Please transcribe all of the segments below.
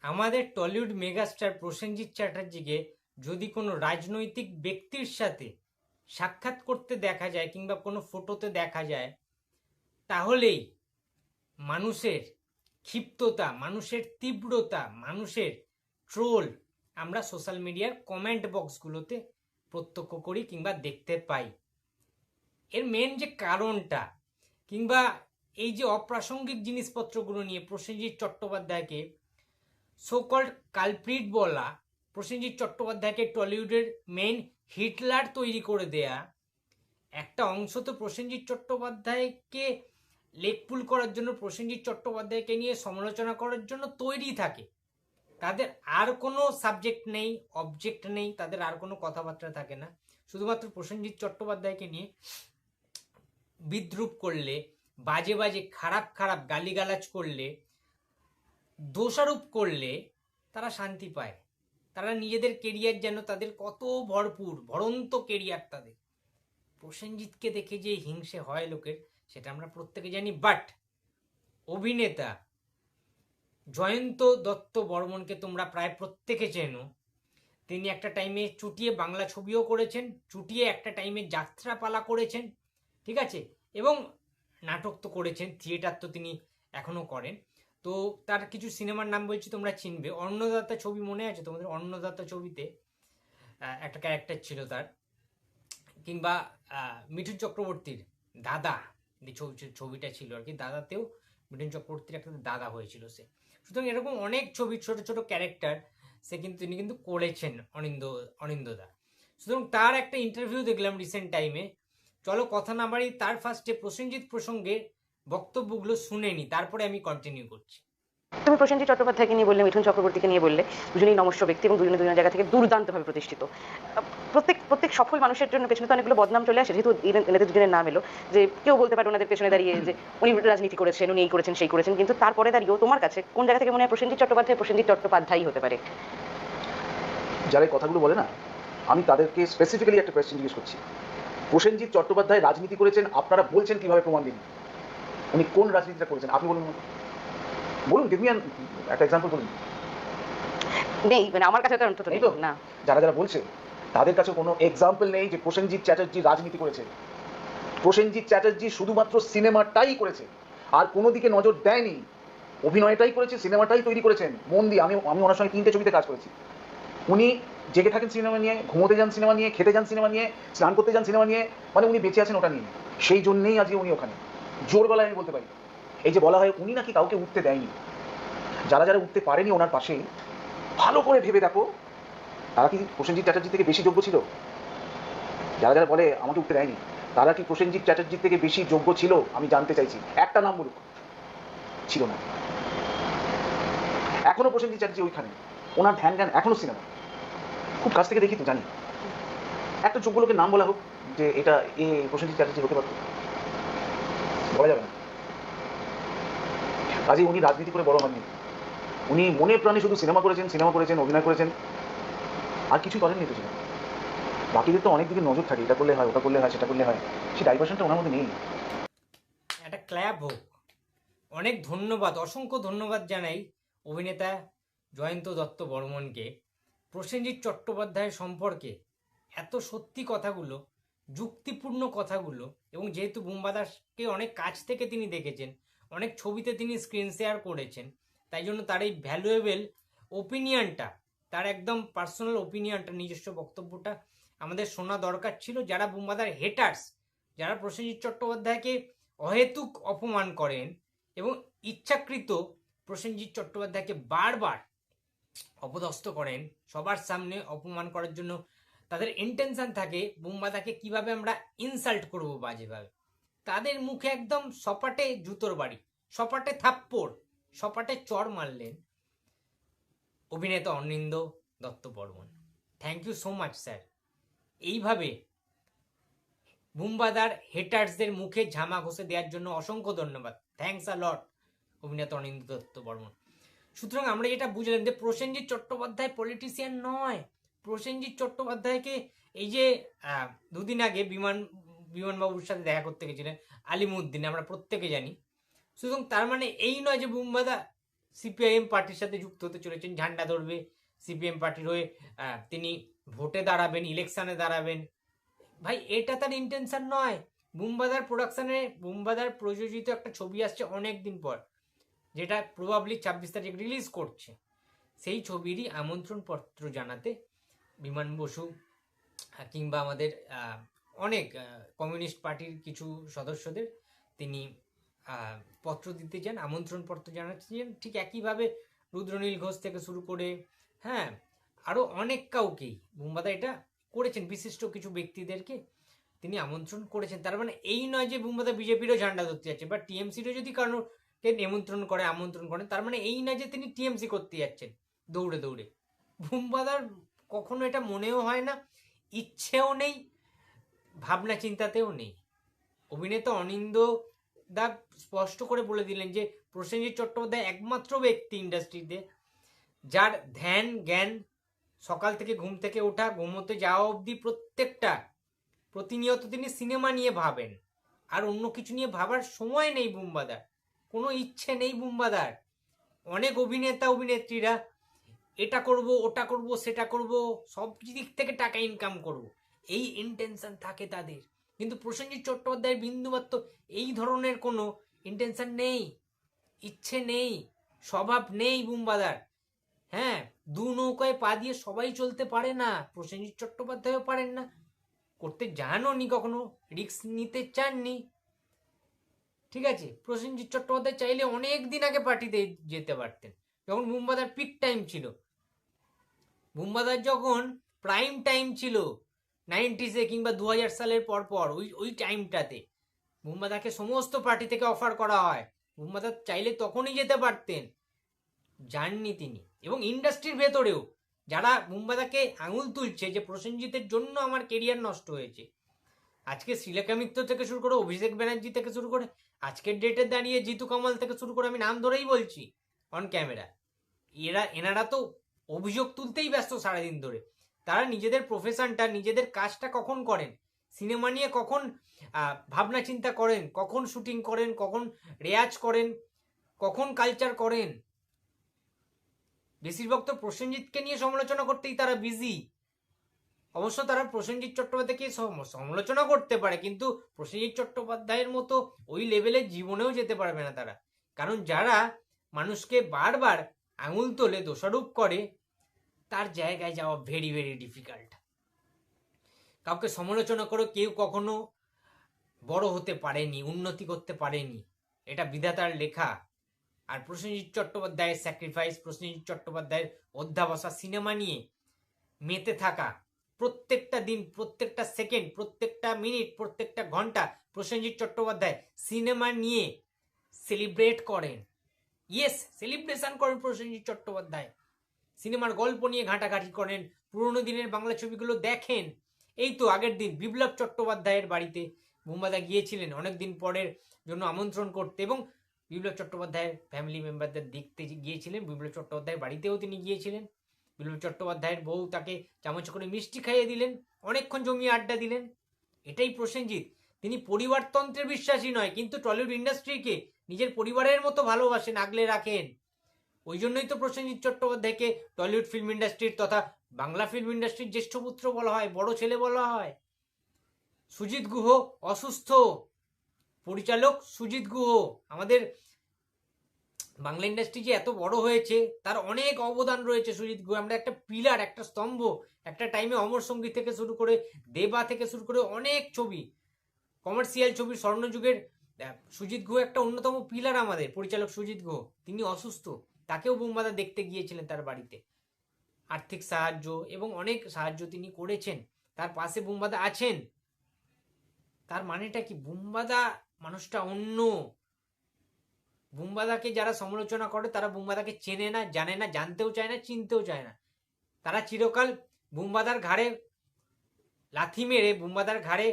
আমাদের Tollywood megastar Prosenjit চ্যাটার্জিকে যদি কোনো রাজনৈতিক ব্যক্তির সাথে সাক্ষাৎ করতে দেখা যায় কিংবা কোনো ফটোতে দেখা যায়, তাহলেই মানুষের ক্ষিপ্ততা, মানুষের তীব্রতা, মানুষের ট্রোল আমরা সোশ্যাল মিডিয়ার কমেন্ট বক্সগুলোতে প্রত্যক্ষ করি কিংবা দেখতে পাই। এর মেন যে কারণটা কিংবা এই যে অপ্রাসঙ্গিক জিনিসপত্রগুলো নিয়ে প্রসেনজিৎ চট্টোপাধ্যায়কে সোকল্ড কালপ্রিট বলা, প্রসেনজিৎ চট্টোপাধ্যায়কে টলিউডের মেইন হিটলার তৈরি করে দেয়া, একটা অংশ তো প্রসেনজিৎ চট্টোপাধ্যায়কে লেকপুল করার জন্য, প্রসেনজিৎ চট্টোপাধ্যায়কে নিয়ে সমালোচনা করার জন্য তৈরি থাকে। তাদের আর কোনো সাবজেক্ট নেই, অবজেক্ট নেই, তাদের আর কোনো কথাবার্তা থাকে না। শুধুমাত্র প্রসেনজিৎ চট্টোপাধ্যায়কে নিয়ে বিদ্রূপ করলে, বাজে বাজে খারাপ খারাপ গালিগালাজ করলে, দোষারোপ করলে তারা শান্তি পায়। তারা নিজেদের কেরিয়ার যেন তাদের কত ভরপুর, ভরন্ত কেরিয়ার তাদের। প্রসেনজিৎকে দেখে যে হিংসে হয় লোকের, সেটা আমরা প্রত্যেকে জানি। বাট অভিনেতা জয়ন্ত দত্ত বর্মনকে তোমরা প্রায় প্রত্যেকে চেনো। তিনি একটা টাইমে চুটিয়ে বাংলা ছবিও করেছেন, চুটিয়ে একটা টাইমে যাত্রাপালা করেছেন, ঠিক আছে, এবং নাটক তো করেছেন, থিয়েটার তো তিনি এখনো করেন। তো তার কিছু সিনেমার নাম বলছি, তোমরা চিনবে। অন্নদাতা ছবি মনে আছে তোমাদের? অন্নদাতা ছবিতে একটা ক্যারেক্টার ছিল তার। কিংবা মিঠুন চক্রবর্তীর দাদা, যে ছবিটা ছিল আর কি, দাদাতেও মিঠুন চক্রবর্তীর একটা দাদা হয়েছিল সে। সুতরাং এরকম অনেক ছবি, ছোট ছোট ক্যারেক্টার তিনি কিন্তু করেছেন অনিন্দদা। সুতরাং তার একটা ইন্টারভিউ দেখলাম রিসেন্ট টাইমে। চলো কথা না বাড়ি, তার ফার্স্টে প্রসেনজিৎ প্রসঙ্গে বক্তব্যগুলো শুনে নি, তারপরে আমি কন্টিনিউ করছি। তুমি প্রসেনজিৎ চট্টোপাধ্যায়কে নিয়ে বললে, মিঠুন চক্রবর্তীকে নিয়ে বললে, দুজনেই নমস্য ব্যক্তি এবং দুজনে দুজনের জায়গা থেকে দুর্দান্তভাবে প্রতিষ্ঠিত। প্রত্যেক সফল মানুষের জন্য পেছনে তো অনেকগুলো বদনাম চলে আসে। যেহেতু এনাদের দুজনের নাম এলো, যে কেউ বলতে পারে ওনাদের পেছনে দাঁড়িয়ে যে উনি রাজনীতি করেছেন, উনি এই করেছেন সেই করেছেন, কিন্তু তারপরে দাঁড়িয়েও তোমার কাছে কোন জায়গা থেকে মনে হয় প্রসেনজিৎ চট্টোপাধ্যায়ই হতে পারে? যারা কথাগুলো বলে না, আমি তাদেরকে স্পেসিফিক্যালি একটা কোয়েশ্চেন জিজ্ঞেস করছি। প্রসেনজিৎ চট্টোপাধ্যায় রাজনীতি করেছেন, আপনারা বলছেন কিভাবে? প্রমাণ দিন। উনি কোন রাজনীতিটা করেছেন আপনি বলুন, বলুন, গিভ মি একটা এক্সাম্পল বলুন। নেই, মানে আমার কাছে তো অন্তত নেই। না, যারা যারা বলছে তাদের কাছে কোনো এক্সাম্পল নেই যে প্রসেনজিৎ চ্যাটার্জি রাজনীতি করেছে। প্রসেনজিৎ চ্যাটার্জি শুধুমাত্র সিনেমাটাই করেছে, আর কোনো দিকে নজর দেয়নি। অভিনয়টাই করেছে, সিনেমাটাই তৈরি করেছেন। মন দিয়ে আমি ওনার সঙ্গে 3টে ছবিতে কাজ করেছি। উনি জেগে থাকেন সিনেমা নিয়ে, ঘুমোতে যান সিনেমা নিয়ে, খেতে যান সিনেমা নিয়ে, স্নান করতে যান সিনেমা নিয়ে, মানে উনি বেঁচে আছেন ওটা নিয়ে। সেই জন্যেই আজকে উনি ওখানে। জোর গলায় আমি বলতে পারি। এই যে বলা হয় উনি নাকি কাউকে উঠতে দেয়নি, যারা যারা উঠতে পারেনি ওনার পাশে, ভালো করে ভেবে দেখো তারা কি প্রসেনজিৎ চ্যাটার্জি থেকে বেশি যোগ্য ছিল? যারা যারা বলে আমাকে উঠতে দেয়নি, তারা কি প্রসেনজিৎ চ্যাটার্জির থেকে বেশি যোগ্য ছিল? আমি জানতে চাইছি, একটা নাম বলুক। ছিল না। এখনো প্রসেনজিৎ চ্যাটার্জি ওইখানে, ওনার ধ্যান জ্ঞান এখনো সিনেমা। খুব কাছ থেকে দেখি তো জানি। একটা যোগ্য লোকের নাম বলা হোক যে এটা প্রসেনজিৎ চ্যাটার্জি হতে পারত, বলা যাবে না। কাজে উনি রাজনীতি করে বড় হননি। উনি মনে প্রাণে শুধু সিনেমা করেছেন, অভিনয় করেছেন, আর কিছুই করেননি তো। বাকিদের তো অনেক দিকে নজর থাকে, এটা করলে হয়, ওটা করলে হয়, সেটা করলে হয়, সেই ডাইভার্সনটা ওনার মধ্যে নেই। একটা ক্ল্যাপ হোক। অনেক ধন্যবাদ, অসংখ্য ধন্যবাদ জানাই অভিনেতা জয়ন্ত দত্ত বর্মনকে। প্রসেনজিৎ চট্টোপাধ্যায় সম্পর্কে এত সত্যি কথাগুলো, যুক্তিপূর্ণ কথাগুলো, এবং যেহেতু বুম্বাদাসকে অনেক কাছ থেকে তিনি দেখেছেন, অনেক ছবিতে তিনি স্ক্রিন শেয়ার করেছেন, তাই জন্য তার এই ভ্যালুয়েবল ওপিনিয়নটা, তার একদম পার্সোনাল ওপিনিয়নটা, নিজস্ব বক্তব্যটা আমাদের শোনা দরকার ছিল। যারা বুম্বাদার হেটার্স, যারা প্রসেনজিৎ চট্টোপাধ্যায়কে অহেতুক অপমান করেন এবং ইচ্ছাকৃত প্রসেনজিৎ চট্টোপাধ্যায়কে বারবার অপদস্থ করেন, সবার সামনে অপমান করার জন্য তাদের ইন্টেনশন থাকে বুম্বাদাকে কিভাবে আমরা ইনসাল্ট করব বাজেভাবে, তাদের মুখে একদম সপাটে জুতোর বাড়ি, সপাটে থাপ্পড়, সপাটে চড় মারলেন অভিনেতা Anindya Dutta Barman. Thank you so much sir. এইভাবে বুম্বাদার হেটার্সদের মুখে ঝামা ঘষে দেওয়ার জন্য অসংখ্য ধন্যবাদ। থ্যাংকস আ লট অভিনেতা অনিন্দ দত্ত বর্মন। সুতরাং আমরা যেটা বুঝলাম যে প্রসেনজিৎ চট্টোপাধ্যায় পলিটিশিয়ান নয়। প্রসেনজিৎ চট্টোপাধ্যায়কে এই যে দুদিন আগে বিমানবাবুর সাথে দেখা করতে গেছিলেন আলিমুদ্দিন, আমরা প্রত্যেকে জানি। সুতরাং তার মানে এই নয় যে বুম্বাদা সিপিআইএম পার্টির সাথে যুক্ত হতে চলেছেন, ঝান্ডা ধরবে সিপিএম পার্টির হয়ে, তিনি ভোটে দাঁড়াবেন, ইলেকশনে দাঁড়াবেন। ভাই এটা তার ইন্টেনশন নয়। বুমবাদার প্রোডাকশনে বুমবাদার প্রযোজিত একটা ছবি আসছে অনেক দিন পর, যেটা প্রবাবলি 26 তারিখ রিলিজ করছে। সেই ছবিরই আমন্ত্রণ পত্র জানাতে বিমান বসু কিংবা আমাদের অনেক কমিউনিস্ট পার্টির কিছু সদস্যদের তিনি পত্র দিতে যান, আমন্ত্রণ পত্র জানাচ্ছেন। ঠিক একইভাবে রুদ্রনীল ঘোষ থেকে শুরু করে হ্যাঁ আরও অনেক কাউকেই বুমবাদা এটা করেছেন, বিশিষ্ট কিছু ব্যক্তিদেরকে তিনি আমন্ত্রণ করেছেন। তার মানে এই নয় যে বুমবাদা বিজেপিরও ঝান্ডা ধরতে যাচ্ছে বা টিএমসিরও যদি কারণকে নিমন্ত্রণ করে আমন্ত্রণ করেন, তার মানে এই নয় যে তিনি টিএমসি করতে যাচ্ছেন দৌড়ে দৌড়ে। বুমবাদার কখনো এটা মনেও হয় না, ইচ্ছেও নেই, ভাবনা চিন্তাতেও নেই। অভিনেতা অনিন্দ দা স্পষ্ট করে বলে দিলেন যে প্রসেনজিৎ চট্টোপাধ্যায় একমাত্র ব্যক্তি ইন্ডাস্ট্রিতে যার ধ্যান জ্ঞান সকাল থেকে ঘুম থেকে ওঠা ঘুমোতে যাওয়া অবধি প্রতিনিয়ত তিনি সিনেমা নিয়ে ভাবেন, আর অন্য কিছু নিয়ে ভাবার সময় নেই বুমবাদার, কোনো ইচ্ছে নেই বুমবাদার। অনেক অভিনেতা অভিনেত্রীরা এটা করব, ওটা করব, সেটা করব, সব দিক থেকে টাকা ইনকাম করব, এই ইন্টেনশন থাকে তাদের। কিন্তু প্রসেনজিৎ চট্টোপাধ্যায়ের বিন্দুমাত্র এই ধরনের কোনো ইন্টেনশন নেই, ইচ্ছে নেই, স্বভাব নেই বুমবাদার। হ্যাঁ, দু নৌকায় পা দিয়ে সবাই চলতে পারে না, প্রসেনজিৎ চট্টোপাধ্যায়ও পারেন না, করতে জানো নি, কখনো রিস্ক নিতে চাননি। ঠিক আছে, প্রসেনজিৎ চট্টোপাধ্যায় চাইলে অনেক দিন আগে পার্টিতে যেতে পারতেন, যখন বুমবাদার পিক টাইম ছিল, বুমবাদার যখন প্রাইম টাইম ছিল 90s কিংবা 2000 সালের পর ওই টাইমটাতে বুমবাদাকে সমস্ত পার্টি থেকে অফার করা হয়, বুমবাদা চাইলে তখনই যেতে পারতেন, যাননি তিনি। এবং ইন্ডাস্ট্রির ভেতরেও যারা বুমবাদাকে আঙুল তুলছে যে প্রসেনজিতের জন্য আমার কেরিয়ার নষ্ট হয়েছে, আজকে শ্রীলেখা মিত্র থেকে শুরু করে অভিষেক ব্যানার্জি থেকে শুরু করে আজকের ডেটে দাঁড়িয়ে জিতু কামাল থেকে শুরু করে, আমি নাম ধরেই বলছি অন ক্যামেরা, এনারা তো অভিযোগ তুলতেই ব্যস্ত সারাদিন ধরে। তারা নিজেদের প্রফেশনটা, নিজেদের কাজটা কখন করেন, সিনেমা নিয়ে কখন ভাবনা চিন্তা করেন, কখন শুটিং করেন, কখন রেয়াজ করেন, কখন কালচার করেন, বেশিরভাগ তো প্রসেনজিৎকে নিয়ে সমালোচনা করতেই তারা বিজি। অবশ্য তারা প্রসেনজিৎ চট্টোপাধ্যায়কে সমালোচনা করতে পারে, কিন্তু প্রসেনজিৎ চট্টোপাধ্যায়ের মতো ওই লেভেলে জীবনেও যেতে পারবে না তারা। কারণ যারা মানুষকে বারবার আঙুল তোলে, দোষারোপ করে, তার জায়গায় যাওয়া ভেরি ভেরি ডিফিকাল্ট। কাউকে সমালোচনা করে কেউ কখনো বড় হতে পারেনি, উন্নতি করতে পারেনি, এটা বিধাতার লেখা। আর প্রসেনজিৎ চট্টোপাধ্যায়ের স্যাক্রিফাইস, প্রসেনজিৎ চট্টোপাধ্যায়ের অধ্যাবসা, সিনেমা নিয়ে মেতে থাকা, প্রত্যেকটা দিন, প্রত্যেকটা সেকেন্ড, প্রত্যেকটা মিনিট, প্রত্যেকটা ঘন্টা প্রসেনজিৎ চট্টোপাধ্যায় সিনেমা নিয়ে সেলিব্রেট করেন। ইয়েস, সেলিব্রেশন করেন প্রসেনজিৎ চট্টোপাধ্যায়, সিনেমার গল্প নিয়ে ঘাঁটাঘাঁটি করেন, পুরোনো দিনের বাংলা ছবিগুলো দেখেন। এই তো আগের দিন বিপ্লব চট্টোপাধ্যায়ের বাড়িতে বুমবাদা গিয়েছিলেন অনেকদিন পরের জন্য আমন্ত্রণ করতে, এবং বিপ্লব চট্টোপাধ্যায়ের ফ্যামিলি মেম্বারদের দেখতে গিয়েছিলেন, বিপ্লব চট্টোপাধ্যায়ের বাড়িতেও তিনি গিয়েছিলেন। বিপ্লব চট্টোপাধ্যায়ের বউ তাকে চামচ করে মিষ্টি খাইয়ে দিলেন, অনেকক্ষণ জমিয়ে আড্ডা দিলেন। এটাই প্রসেনজিৎ। তিনি পরিবারতন্ত্রের বিশ্বাসী নয়, কিন্তু টলিউড ইন্ডাস্ট্রিকে নিজের পরিবারের মতো ভালোবাসেন, আগলে রাখেন। ওই জন্যই তো প্রসেনজিৎ চট্টোপাধ্যায়কে টলিউড ফিল্ম ইন্ডাস্ট্রির তথা বাংলা ফিল্ম ইন্ডাস্ট্রির জ্যেষ্ঠ পুত্র বলা হয়, বড় ছেলে বলা হয়। সুজিত গুহ অসুস্থ, পরিচালক সুজিত গুহ, আমাদের বাংলা ইন্ডাস্ট্রি যে এত বড় হয়েছে তার অনেক অবদান রয়েছে সুজিত গুহ। আমরা একটা পিলার, একটা স্তম্ভ, একটা টাইমে অমর সঙ্গীত থেকে শুরু করে দেবা থেকে শুরু করে অনেক ছবি, কমার্শিয়াল ছবির স্বর্ণযুগের সুজিত গুহ একটা অন্যতম পিলার আমাদের, পরিচালক সুজিত গুহ। তিনি অসুস্থ, তাকেও বুমবাদা দেখতে গিয়েছিলেন তার বাড়িতে, আর্থিক সাহায্য এবং অনেক সাহায্য তিনি করেছেন, তার পাশে বুমবাদা আছেন। তার মানেটা কি? বুমবাদা মানুষটা অন্য। বুমবাদাকে যারা সমালোচনা করে তারা বুমবাদাকে চেনে না, জানে না, জানতেও চায় না, চিনতেও চায় না। তারা চিরকাল বুমবাদার ঘাড়ে লাথি মেরে, বুমবাদার ঘাড়ে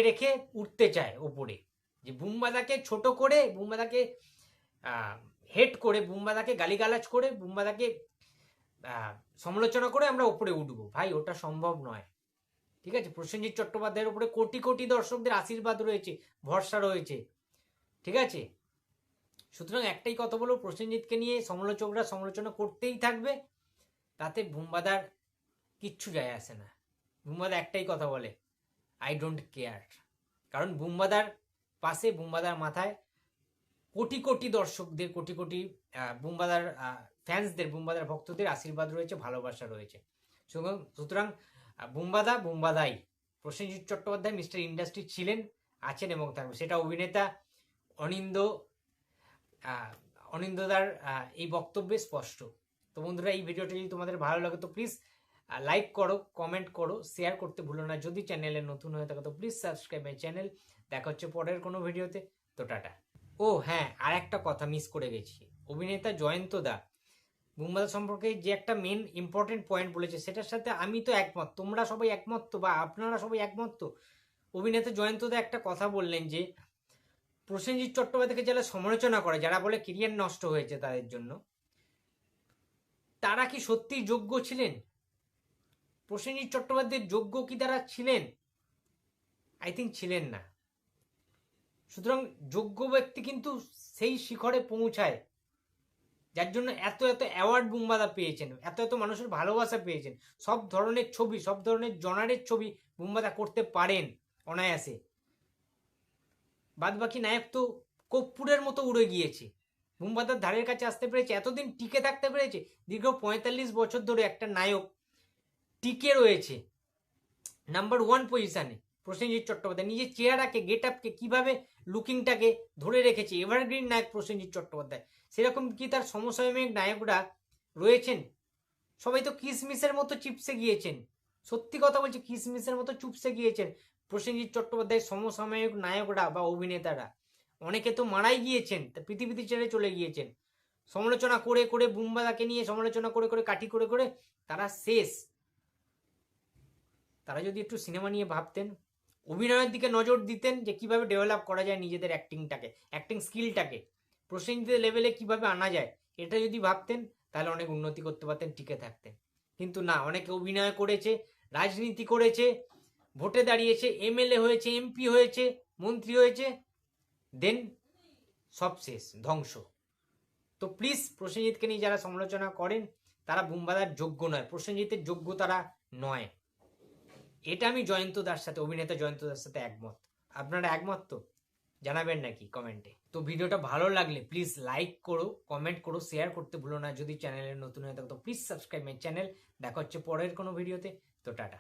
রেখে উঠতে চায় ওপরে, যে বুমবাদাকে ছোট করে, বুমবাদাকে হেট করে, বুমবাদাকে গালিগালাজ করে, বুমবাদাকে সমালোচনা করে আমরা ওপরে উঠবো। ভাই ওটা সম্ভব নয়। ঠিক আছে, প্রসেনজিৎ চট্টোপাধ্যায়ের উপরে কোটি কোটি দর্শকদের আশীর্বাদ রয়েছে, ভরসা রয়েছে। ঠিক আছে, সুতরাং একটাই কথা বলবো, প্রসেনজিৎকে নিয়ে সমালোচকরা সমালোচনা করতেই থাকবে, তাতে বুম্বাদার কিচ্ছু যায় আসে না। বুম্বাদা একটাই কথা বলে, আই ডোন্ট কেয়ার। কারণ বুম্বাদার পাশে, বুম্বাদার মাথায় কোটি কোটি দর্শকদের, কোটি কোটি বুম্বাদার ফ্যান্সদের, বুম্বাদার ভক্তদের আশীর্বাদ রয়েছে, ভালোবাসা রয়েছে। সুতরাং বুম্বাদাই। প্রসেনজিৎ চট্টোপাধ্যায় মিস্টার ইন্ডাস্ট্রি ছিলেন, আছেন এবং থাকবে। সেটা অভিনেতা অনিন্দদার এই বক্তব্যে স্পষ্ট। তো বন্ধুরা, এই ভিডিওটা যদি তোমাদের ভালো লাগে তো প্লিজ লাইক করো, কমেন্ট করো, শেয়ার করতে ভুলো না। যদি চ্যানেলে নতুন হয়ে থাকে তো প্লিজ সাবস্ক্রাইব মাই চ্যানেল। দেখা হচ্ছে পরের কোনো ভিডিওতে। তো টাটা। ও হ্যাঁ, আর একটা কথা মিস করে গেছি। অভিনেতা জয়ন্ত দা বুম্বাদা সম্পর্কে যে একটা মেন ইম্পর্টেন্ট পয়েন্ট বলেছে, সেটার সাথে আমি তো একমত। তোমরা সবাই একমত তো, বা আপনারা সবাই একমত তো? অভিনেতা জয়ন্ত দা একটা কথা বললেন যে প্রসেনজিৎ চট্টোপাধ্যায়কে যারা সমালোচনা করে, যারা বলে কেরিয়ার নষ্ট হয়েছে তাদের জন্য, তারা কি সত্যি যোগ্য ছিলেন? প্রসেনজিৎ চট্টোপাধ্যায়ের যোগ্য কি তারা ছিলেন? আই থিঙ্ক ছিলেন না। সুতরাং যোগ্য ব্যক্তি কিন্তু সেই শিখরে পৌঁছায়, যার জন্য এত এত অ্যাওয়ার্ড বুম্বাদা পেয়েছেন, এত এত মানুষের ভালোবাসা পেয়েছেন। সব ধরনের ছবি, সব ধরনের জনারের ছবি বুম্বাদা করতে পারেন অনায়াসে। বাদ বাকি নায়ক তো কর্পূরের মতো উড়ে গিয়েছে, বুম্বাদার ধারের কাছে আসতে পেরেছে, এতদিন টিকে থাকতে পেরেছে। দীর্ঘ 45 বছর ধরে একটা নায়ক টিকে রয়েছে নাম্বার 1 পজিশনে। প্রসেনজিৎ চট্টোপাধ্যায় নিজের চেহারাকে, গেট আপকে, কিভাবে লুকিংটাকে ধরে রেখেছে, এভারগ্রিন নায়ক প্রসেনজিৎ চট্টোপাধ্যায়। সেরকম কি তার সমসাময়িক নায়করা রয়েছেন? সবাই তো কিসমিসের মতো চিপসে গিয়েছেন। সত্যি কথা বলছি, কিসমিসের মতো চুপসে গিয়েছেন প্রসেনজিৎ চট্টোপাধ্যায়ের সমসাময়িক নায়করা বা অভিনেতারা। অনেকে তো মারাই গিয়েছেন, পৃথিবীতে ছেড়ে চলে গিয়েছেন। সমালোচনা করে করে, বুম্বাদাকে নিয়ে সমালোচনা করে করে, কাটি করে করে তারা শেষ। তারা যদি একটু সিনেমা নিয়ে ভাবতেন, অভিনয়ের দিকে নজর দিতেন, যে কিভাবে ডেভেলপ করা যায় নিজেদের অ্যাক্টিং স্কিলটাকে, প্রসেনজিতের লেভেলে কিভাবে আনা যায়, এটা যদি ভাবতেন তাহলে অনেক উন্নতি করতে পারতেন, টিকে থাকতেন। কিন্তু না, অনেকে অভিনয় করেছে, রাজনীতি করেছে, ভোটে দাঁড়িয়েছে, এমএলএ হয়েছে, এমপি হয়েছে, মন্ত্রী হয়েছে, দেন সব শেষ, ধ্বংস। তো প্লিজ, প্রসেনজিৎকে নিয়ে যারা সমালোচনা করেন তারা বুম্বাদার যোগ্য নয়, প্রসেনজিতের যোগ্য তারা নয়। এটা আমি জয়ন্ত দার সাথে, অভিনেতা জয়ন্ত দার সাথে একমত। আপনারা একমত তো? জানাবেন নাকি কমেন্টে। তো ভিডিওটা ভালো লাগলে প্লিজ লাইক করো, কমেন্ট করো, শেয়ার করতে ভুলো না। যদি চ্যানেলে নতুন হয়ে থাকো তো প্লিজ সাবস্ক্রাইব মাই চ্যানেল। দেখা হচ্ছে পরের কোনো ভিডিওতে। তো টাটা।